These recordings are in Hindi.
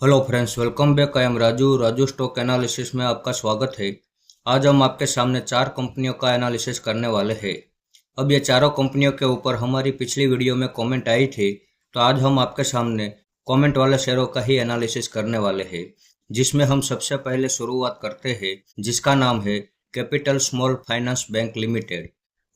Hello friends, welcome back. I am Raju stock analysis में आपका स्वागत है। आज हम आपके सामने चार कंपनियों का एनालिसिस करने वाले हैं। अब ये चारों कंपनियों के ऊपर हमारी पिछली वीडियो में कमेंट आई थी, तो आज हम आपके सामने कमेंट वाले शेयरों का ही एनालिसिस करने वाले हैं, जिसमें हम सबसे पहले शुरुआत करते हैं, जिसका नाम है capital small finance bank limited.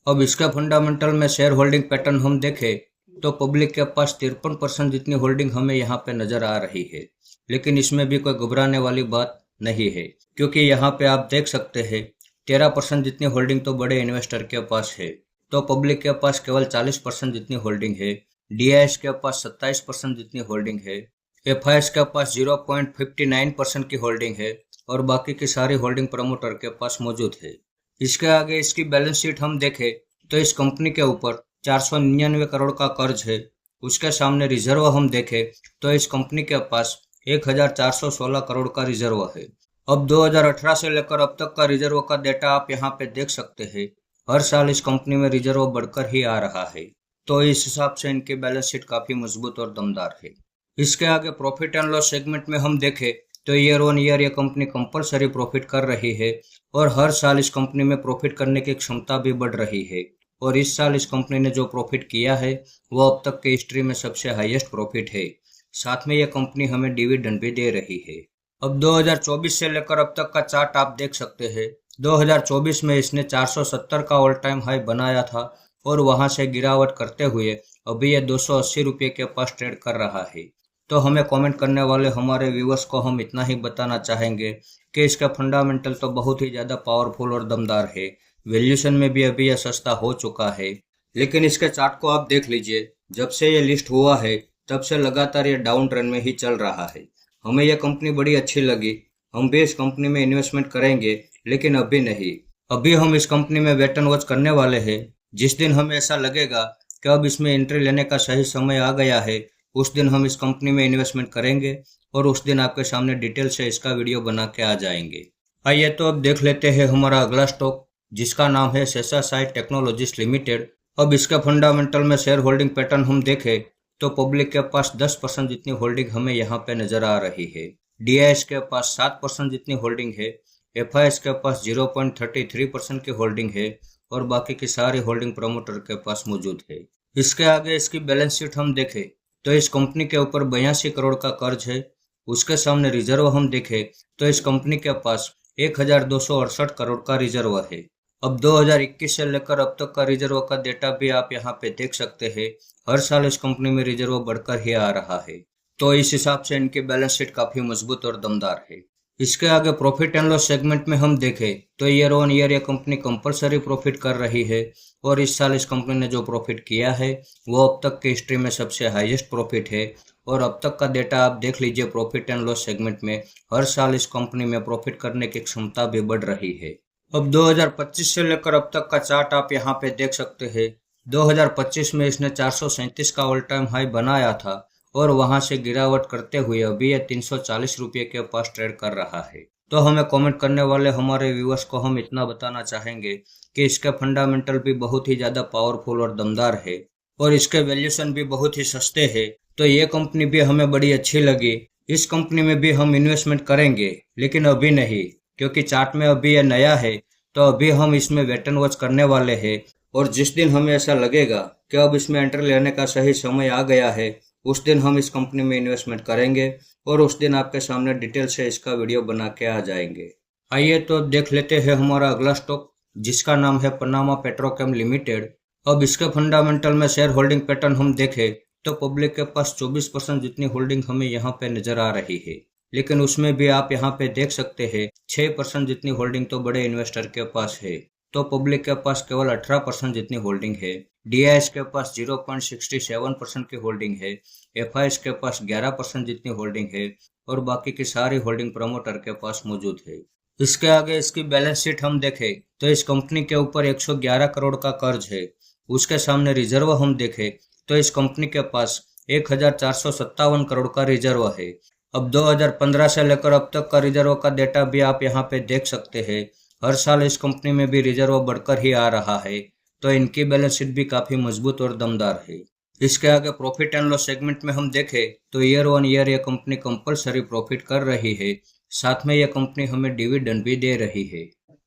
अब इसका फंडामेंटल में शेयर होल्डिंग पैटर्न हम देखें तो पब्लिक के पास 53% जितनी होल्डिंग हमें यहाँ पे नजर आ रही है। लेकिन इसमें भी कोई घबराने वाली बात नहीं है, क्योंकि यहाँ पे आप देख सकते हैं 13% जितनी होल्डिंग तो बड़े इन्वेस्टर के पास है, तो पब्लिक के पास केवल 40% जितनी होल्डिंग है। डीआईएस के पास 27% जितनी होल्डिंग है। एफआईएस के पास 0.59% की होल्डिंग है और बाकी की सारी होल्डिंग प्रमोटर के पास मौजूद है। इसके आगे इसकी बैलेंस शीट हम देखें तो इस कंपनी के ऊपर 499 करोड़ का कर्ज है। उसके सामने रिजर्व हम देखें तो इस कंपनी के पास 1416 करोड़ का रिजर्व है। अब 2018 से लेकर अब तक का रिजर्व का डेटा आप यहाँ पे देख सकते हैं। हर साल इस कंपनी में रिजर्व बढ़कर ही आ रहा है, तो इस हिसाब से इनकी बैलेंस शीट काफी मजबूत और दमदार है। इसके आगे प्रॉफिट एंड लॉस सेगमेंट में हम देखें तो ईयर ऑन ईयर ये कंपनी कंपलसरी प्रॉफिट कर रही है और हर साल इस कंपनी में प्रॉफिट करने की क्षमता भी बढ़ रही है। और इस साल इस कंपनी ने जो प्रॉफिट किया है वो अब तक की हिस्ट्री में सबसे हाईएस्ट प्रॉफिट है। साथ में यह कंपनी हमें डिविडेंड भी दे रही है। अब 2024 से लेकर अब तक का चार्ट आप देख सकते हैं। 2024 में इसने 470 का ऑल टाइम हाई बनाया था और वहां से गिरावट करते हुए अभी ये 280 रुपये के पास ट्रेड कर रहा है। तो हमें कमेंट करने वाले हमारे व्यूअर्स को हम इतना ही बताना चाहेंगे कि इसका फंडामेंटल तो बहुत ही ज़्यादा पावरफुल और दमदार है। वैल्यूएशन में भी अभी यह सस्ता हो चुका है, लेकिन इसके चार्ट को आप देख लीजिए। जब से ये लिस्ट हुआ है तब से लगातार ये डाउन ट्रेंड में ही चल रहा है। हमें यह कंपनी बड़ी अच्छी लगी, हम भी इस कंपनी में इन्वेस्टमेंट करेंगे, लेकिन अभी नहीं। अभी हम इस कंपनी में वेट एंड वॉच करने वाले हैं। जिस दिन हमें ऐसा लगेगा कि अब इसमें एंट्री लेने का सही समय आ गया है, उस दिन हम इस कंपनी में इन्वेस्टमेंट करेंगे और उस दिन आपके सामने डिटेल से इसका वीडियो बना के आ जाएंगे। आइए तो अब देख लेते हैं हमारा अगला स्टॉक, जिसका नाम है शेषाशायी टेक्नोलॉजीज लिमिटेड। अब इसका फंडामेंटल में शेयर होल्डिंग पैटर्न हम देखें तो पब्लिक के पास 10% जितनी होल्डिंग हमें यहाँ पे नजर आ रही है। डीआईएस के पास 7% जितनी होल्डिंग है। एफआईएस के पास 0.33% की होल्डिंग है और बाकी की सारी होल्डिंग प्रमोटर के पास मौजूद है। इसके आगे इसकी बैलेंस शीट हम देखें तो इस कंपनी के ऊपर 82 करोड़ का कर्ज है। उसके सामने रिजर्व हम देखें तो इस कंपनी के पास 1268 करोड़ का रिजर्व है। अब 2021 से लेकर अब तक का रिजर्व का डेटा भी आप यहाँ पे देख सकते हैं। हर साल इस कंपनी में रिजर्व बढ़कर ही आ रहा है, तो इस हिसाब से इनकी बैलेंस शीट काफी मजबूत और दमदार है। इसके आगे प्रॉफिट एंड लॉस सेगमेंट में हम देखें तो ईयर ऑन ईयर ये कंपनी कंपलसरी प्रॉफिट कर रही है और इस साल इस कंपनी ने जो प्रॉफिट किया है वो अब तक की हिस्ट्री में सबसे हाईएस्ट प्रॉफिट है। और अब तक का डेटा आप देख लीजिए। प्रॉफिट एंड लॉस सेगमेंट में हर साल इस कंपनी में प्रॉफिट करने की क्षमता भी बढ़ रही है। अब 2025 से लेकर अब तक का चार्ट आप यहाँ पे देख सकते हैं। 2025 में इसने 437 का ऑल टाइम हाई बनाया था और वहां से गिरावट करते हुए अभी यह 340 रुपये के पास ट्रेड कर रहा है। तो हमें कमेंट करने वाले हमारे व्यूअर्स को हम इतना बताना चाहेंगे कि इसके फंडामेंटल भी बहुत ही ज्यादा पावरफुल और दमदार है और इसके वैल्यूएशन भी बहुत ही सस्ते है। तो ये कंपनी भी हमें बड़ी अच्छी लगी। इस कंपनी में भी हम इन्वेस्टमेंट करेंगे, लेकिन अभी नहीं, क्योंकि चार्ट में अभी यह नया है। तो अभी हम इसमें वेट एंड वॉच करने वाले हैं और जिस दिन हमें ऐसा लगेगा कि अब इसमें एंट्री लेने का सही समय आ गया है, उस दिन हम इस कंपनी में इन्वेस्टमेंट करेंगे और उस दिन आपके सामने डिटेल से इसका वीडियो बना के आ जाएंगे। आइए तो देख लेते हैं हमारा अगला स्टॉक, जिसका नाम है पनामा पेट्रोकेम लिमिटेड। अब इसके फंडामेंटल में शेयर होल्डिंग पैटर्न हम देखें तो पब्लिक के पास 24% जितनी होल्डिंग हमें यहाँ पे नजर आ रही है, लेकिन उसमें भी आप यहाँ पे देख सकते हैं 6% जितनी होल्डिंग तो बड़े इन्वेस्टर के पास है। तो पब्लिक के पास केवल 18% जितनी होल्डिंग है। डीआईएस के पास 0.67% की होल्डिंग है। एफआईएस के पास 11% जितनी होल्डिंग है और बाकी की सारी होल्डिंग प्रमोटर के पास मौजूद है। इसके आगे इसकी बैलेंस शीट हम देखें तो इस कंपनी के ऊपर 111 करोड़ का कर्ज है। उसके सामने रिजर्व हम देखें तो इस कंपनी के पास 1457 करोड़ का रिजर्व है। अब 2015 से लेकर अब तक का रिजर्व का डेटा भी आप यहाँ पे देख सकते हैं। हर साल इस कंपनी में भी रिजर्व बढ़कर ही आ रहा है, तो इनकी बैलेंस शीट भी काफी मजबूत और दमदार है। इसके आगे प्रॉफिट एंड लॉस सेगमेंट में हम देखें तो ईयर ऑन ईयर ये कंपनी कंपलसरी प्रॉफिट कर रही है, साथ में ये कंपनी हमें डिविडेंड भी दे रही है।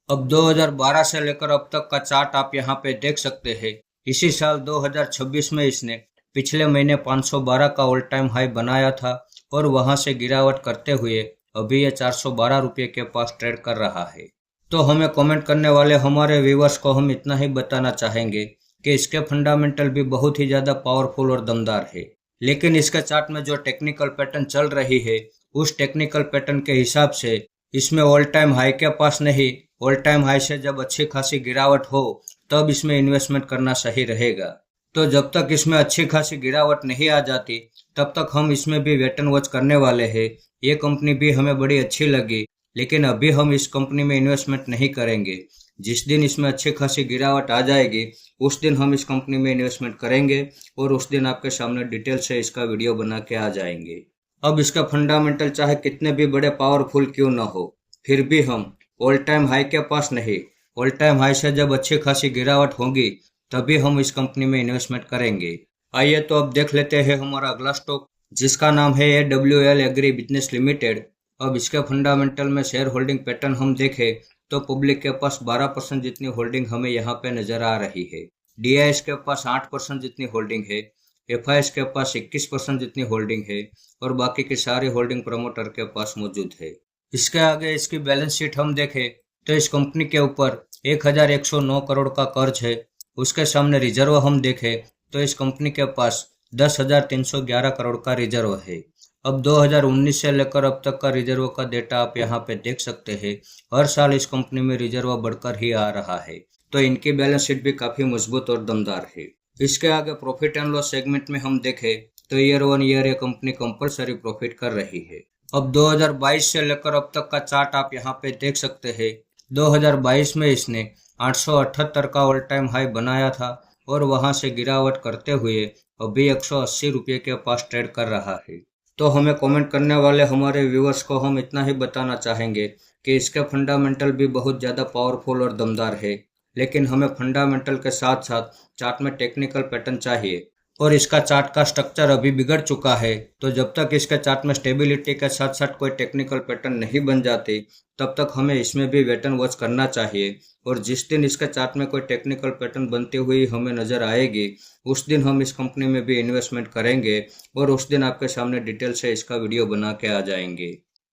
अब 2012 से लेकर अब तक का चार्ट आप यहाँ पे देख सकते हैं। इसी साल 2026 में इसने पिछले महीने 512 का ऑल टाइम हाई बनाया था और वहां से गिरावट करते हुए अभी ये 412 रुपये के पास ट्रेड कर रहा है। तो हमें कमेंट करने वाले हमारे व्यूवर्स को हम इतना ही बताना चाहेंगे कि इसके फंडामेंटल भी बहुत ही ज़्यादा पावरफुल और दमदार है, लेकिन इसके चार्ट में जो टेक्निकल पैटर्न चल रही है उस टेक्निकल पैटर्न के हिसाब से इसमें ऑल टाइम हाई के पास नहीं, ऑल टाइम हाई से जब अच्छी खासी गिरावट हो तब इसमें इन्वेस्टमेंट करना सही रहेगा। तो जब तक इसमें अच्छी खासी गिरावट नहीं आ जाती तब तक हम इसमें भी वेट एंड वॉच करने वाले हैं। ये कंपनी भी हमें बड़ी अच्छी लगी, लेकिन अभी हम इस कंपनी में इन्वेस्टमेंट नहीं करेंगे। जिस दिन इसमें अच्छी खासी गिरावट आ जाएगी उस दिन हम इस कंपनी में इन्वेस्टमेंट करेंगे और उस दिन आपके सामने डिटेल से इसका वीडियो बना के आ जाएंगे। अब इसका फंडामेंटल चाहे कितने भी बड़े पावरफुल क्यों ना हो, फिर भी हम ऑल टाइम हाई के पास नहीं, ऑल टाइम हाई से जब अच्छी खासी गिरावट होगी तभी हम इस कंपनी में इन्वेस्टमेंट करेंगे। आइए तो अब देख लेते हैं हमारा अगला स्टॉक, जिसका नाम है AWL एग्री बिजनेस लिमिटेड। अब इसके फंडामेंटल में शेयर होल्डिंग पैटर्न हम देखें तो पब्लिक के पास 12% जितनी होल्डिंग हमें यहाँ पे नजर आ रही है। DIS के पास 8% जितनी होल्डिंग है, FIS के पास 21% जितनी होल्डिंग है और बाकी की सारी होल्डिंग प्रमोटर के पास मौजूद है। इसके आगे इसकी बैलेंस शीट हम देखें तो इस कंपनी के ऊपर 1109 करोड़ का कर्ज है। उसके सामने रिजर्व हम देखें तो इस कंपनी के पास 10,311 करोड़ का रिजर्व है। अब 2019 से लेकर अब तक का रिजर्व का डेटा आप यहाँ पे देख सकते हैं। हर साल इस कंपनी में रिजर्व बढ़कर ही आ रहा है, तो इनकी बैलेंस शीट भी काफी मजबूत और दमदार है। इसके आगे प्रॉफिट एंड लॉस सेगमेंट में हम देखें तो ईयर ऑन ईयर ये कंपनी कंपलसरी प्रॉफिट कर रही है। अब 2022 से लेकर अब तक का चार्ट आप यहाँ पे देख सकते हैं। 2022 में इसने 878 का ऑल टाइम हाई बनाया था और वहां से गिरावट करते हुए अभी 180 रुपये के पास ट्रेड कर रहा है। तो हमें कमेंट करने वाले हमारे व्यूअर्स को हम इतना ही बताना चाहेंगे कि इसके फंडामेंटल भी बहुत ज़्यादा पावरफुल और दमदार है, लेकिन हमें फंडामेंटल के साथ साथ चार्ट में टेक्निकल पैटर्न चाहिए और इसका चार्ट का स्ट्रक्चर अभी बिगड़ चुका है। तो जब तक इसके चार्ट में स्टेबिलिटी के साथ साथ कोई टेक्निकल पैटर्न नहीं बन जाती तब तक हमें इसमें भी वेट एंड वॉच करना चाहिए। और जिस दिन इसके चार्ट में कोई टेक्निकल पैटर्न बनती हुई हमें नज़र आएगी उस दिन हम इस कंपनी में भी इन्वेस्टमेंट करेंगे और उस दिन आपके सामने डिटेल से इसका वीडियो बना के आ जाएंगे।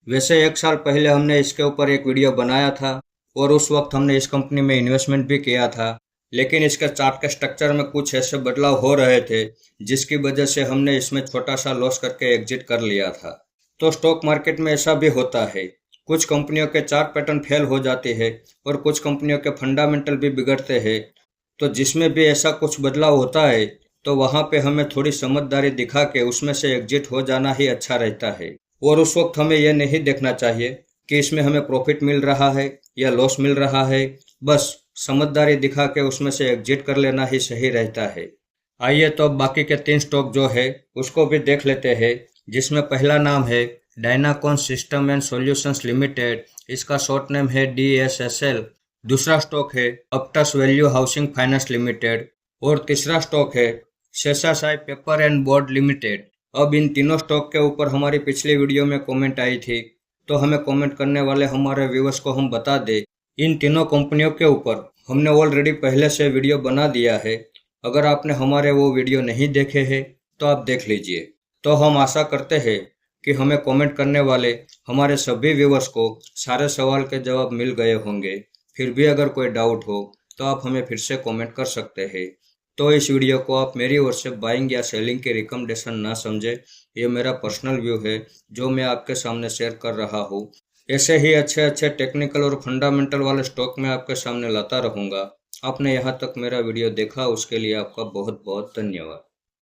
वैसे 1 साल पहले हमने इसके ऊपर एक वीडियो बनाया था और उस वक्त हमने इस कंपनी में इन्वेस्टमेंट भी किया था, लेकिन इसके चार्ट के स्ट्रक्चर में कुछ ऐसे बदलाव हो रहे थे जिसकी वजह से हमने इसमें छोटा सा लॉस करके एग्जिट कर लिया था। तो स्टॉक मार्केट में ऐसा भी होता है, कुछ कंपनियों के चार्ट पैटर्न फेल हो जाते हैं और कुछ कंपनियों के फंडामेंटल भी बिगड़ते हैं। तो जिसमें भी ऐसा कुछ बदलाव होता है तो वहाँ पे हमें थोड़ी समझदारी दिखा के उसमें से एग्जिट हो जाना ही अच्छा रहता है। और उस वक्त हमें यह नहीं देखना चाहिए कि इसमें हमें प्रॉफिट मिल रहा है या लॉस मिल रहा है, बस समझदारी दिखा के उसमें से एग्जिट कर लेना ही सही रहता है। आइए तो अब बाकी के 3 स्टॉक जो है उसको भी देख लेते हैं, जिसमें पहला नाम है डायनाकॉन सिस्टम एंड सॉल्यूशंस लिमिटेड। इसका शॉर्ट नेम है DSSL। दूसरा स्टॉक है अपटस वैल्यू हाउसिंग फाइनेंस लिमिटेड और तीसरा स्टॉक है शेषाशायी पेपर एंड बोर्ड लिमिटेड। अब इन तीनों स्टॉक के ऊपर हमारी पिछली वीडियो में कमेंट आई थी, तो हमें कमेंट करने वाले हमारे व्यूअर्स को हम बता दें इन तीनों कंपनियों के ऊपर हमने ऑलरेडी पहले से वीडियो बना दिया है। अगर आपने हमारे वो वीडियो नहीं देखे हैं तो आप देख लीजिए। तो हम आशा करते हैं कि हमें कमेंट करने वाले हमारे सभी व्यूअर्स को सारे सवाल के जवाब मिल गए होंगे। फिर भी अगर कोई डाउट हो तो आप हमें फिर से कमेंट कर सकते हैं। तो इस वीडियो को आप मेरी ओर से बाइंग या सेलिंग की रिकमेंडेशन ना समझे, ये मेरा पर्सनल व्यू है जो मैं आपके सामने शेयर कर रहा हूँ। ऐसे ही अच्छे अच्छे टेक्निकल और फंडामेंटल वाले स्टॉक मैं आपके सामने लाता रहूँगा। आपने यहाँ तक मेरा वीडियो देखा उसके लिए आपका बहुत बहुत धन्यवाद।